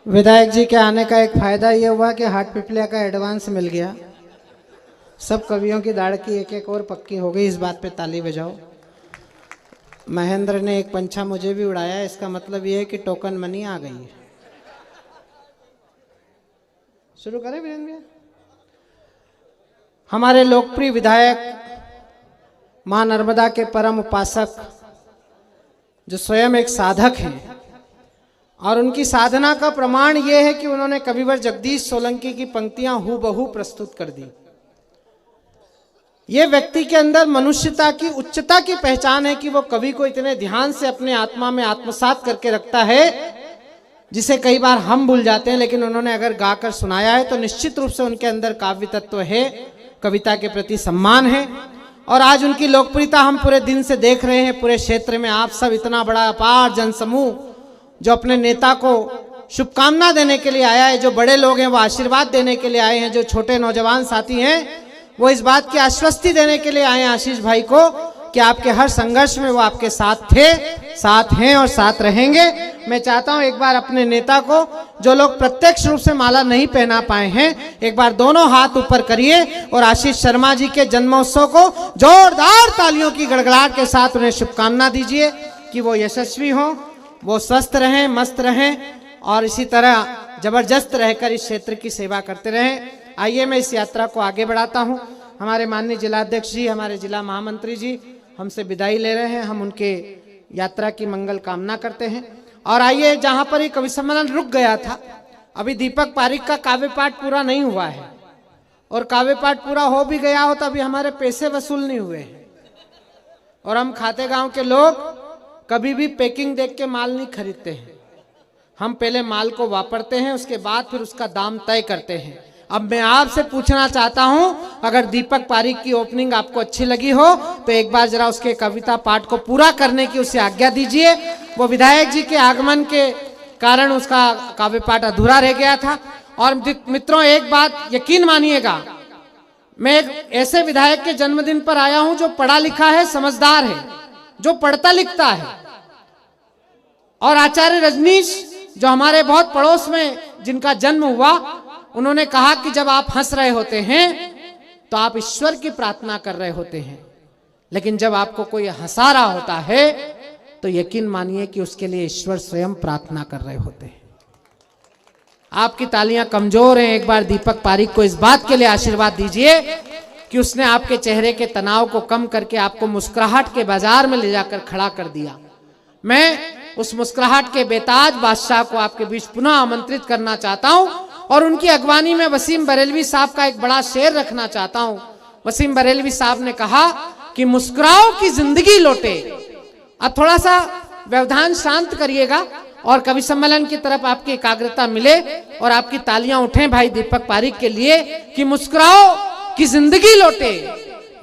विधायक जी के आने का एक फायदा ये हुआ कि हाट पिपलिया का एडवांस मिल गया। सब कवियों की दाढ़ की एक एक और पक्की हो गई। इस बात पे ताली बजाओ। महेंद्र ने एक पंछा मुझे भी उड़ाया, इसका मतलब ये है कि टोकन मनी आ गई है। शुरू करें वीरेंद्र भैया। हमारे लोकप्रिय विधायक मां नर्मदा के परम उपासक जो स्वयं एक साधक हैं और उनकी साधना का प्रमाण यह है कि उन्होंने कविवर जगदीश सोलंकी की पंक्तियां हूबहू प्रस्तुत कर दी। ये व्यक्ति के अंदर मनुष्यता की उच्चता की पहचान है कि वो कवि को इतने ध्यान से अपने आत्मा में आत्मसात करके रखता है जिसे कई बार हम भूल जाते हैं, लेकिन उन्होंने अगर गाकर सुनाया है तो निश्चित रूप से उनके अंदर काव्य तत्व है, कविता के प्रति सम्मान है। और आज उनकी लोकप्रियता हम पूरे दिन से देख रहे हैं। पूरे क्षेत्र में आप सब इतना बड़ा अपार जनसमूह जो अपने नेता को शुभकामना देने के लिए आया है, जो बड़े लोग हैं वो आशीर्वाद देने के लिए आए हैं, जो छोटे नौजवान साथी हैं वो इस बात की आश्वस्ति देने के लिए आए हैं आशीष भाई को कि आपके हर संघर्ष में वो आपके साथ थे, साथ हैं और साथ रहेंगे। मैं चाहता हूं एक बार अपने नेता को, जो लोग प्रत्यक्ष रूप से माला नहीं पहना पाए हैं, एक बार दोनों हाथ ऊपर करिए और आशीष शर्मा जी के जन्मोत्सव को जोरदार तालियों की गड़गड़ाहट के साथ उन्हें शुभकामना दीजिए कि वो यशस्वी हों, वो स्वस्थ रहें, मस्त रहें और इसी तरह जबरदस्त रहकर इस क्षेत्र की सेवा करते रहें। आइए मैं इस यात्रा को आगे बढ़ाता हूं। हमारे माननीय जिलाध्यक्ष जी, हमारे जिला महामंत्री जी हमसे विदाई ले रहे हैं। हम उनके यात्रा की मंगल कामना करते हैं। और आइए, जहां पर ये कवि सम्मेलन रुक गया था, अभी दीपक पारिक का काव्य पाठ पूरा नहीं हुआ है और काव्य पाठ पूरा हो भी गया हो तो अभी हमारे पैसे वसूल नहीं हुए हैं। और हम खाते गांव के लोग कभी भी पैकिंग देख के माल नहीं खरीदते हैं। हम पहले माल को वापरते हैं, उसके बाद फिर उसका दाम तय करते हैं। अब मैं आपसे पूछना चाहता हूं, अगर दीपक पारिक की ओपनिंग आपको अच्छी लगी हो तो एक बार जरा उसके कविता पाठ को पूरा करने की उसे आज्ञा दीजिए। वो विधायक जी के आगमन के कारण उसका काव्य पाठ अधूरा रह गया था। और मित्रों, एक बात यकीन मानिएगा, मैं एक ऐसे विधायक के जन्मदिन पर आया हूं जो पढ़ा लिखा है, समझदार है, जो पढ़ता लिखता है। और आचार्य रजनीश जो हमारे बहुत पड़ोस में जिनका जन्म हुआ, उन्होंने कहा कि जब आप हंस रहे होते हैं तो आप ईश्वर की प्रार्थना कर रहे होते हैं, लेकिन जब आपको कोई हंसा रहा होता है तो यकीन मानिए कि उसके लिए ईश्वर स्वयं प्रार्थना कर रहे होते हैं। आपकी तालियां कमजोर हैं। एक बार दीपक पारिक को इस बात के लिए आशीर्वाद दीजिए कि उसने आपके चेहरे के तनाव को कम करके आपको मुस्कुराहट के बाजार में ले जाकर खड़ा कर दिया। मैं उस मुस्कुराहट के बेताज बादशाह को आपके बीच पुनः आमंत्रित करना चाहता हूं और उनकी अगवानी में वसीम बरेलवी साहब का एक बड़ा शेर रखना चाहता हूं। वसीम बरेलवी साहब ने कहा कि मुस्कुराओ की जिंदगी लौटे। अब थोड़ा सा व्यवधान शांत करिएगा और कवि सम्मेलन की तरफ आपकी एकाग्रता मिले और आपकी तालियां उठें भाई दीपक पारिक के लिए कि मुस्कुराओ कि जिंदगी लौटे,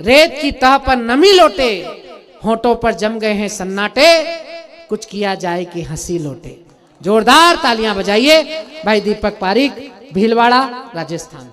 रेत की तह पर नमी लौटे, होठों पर जम गए हैं सन्नाटे, कुछ किया जाए कि हंसी लौटे। जोरदार तालियां बजाइए भाई दीपक पारिक, भीलवाड़ा, राजस्थान।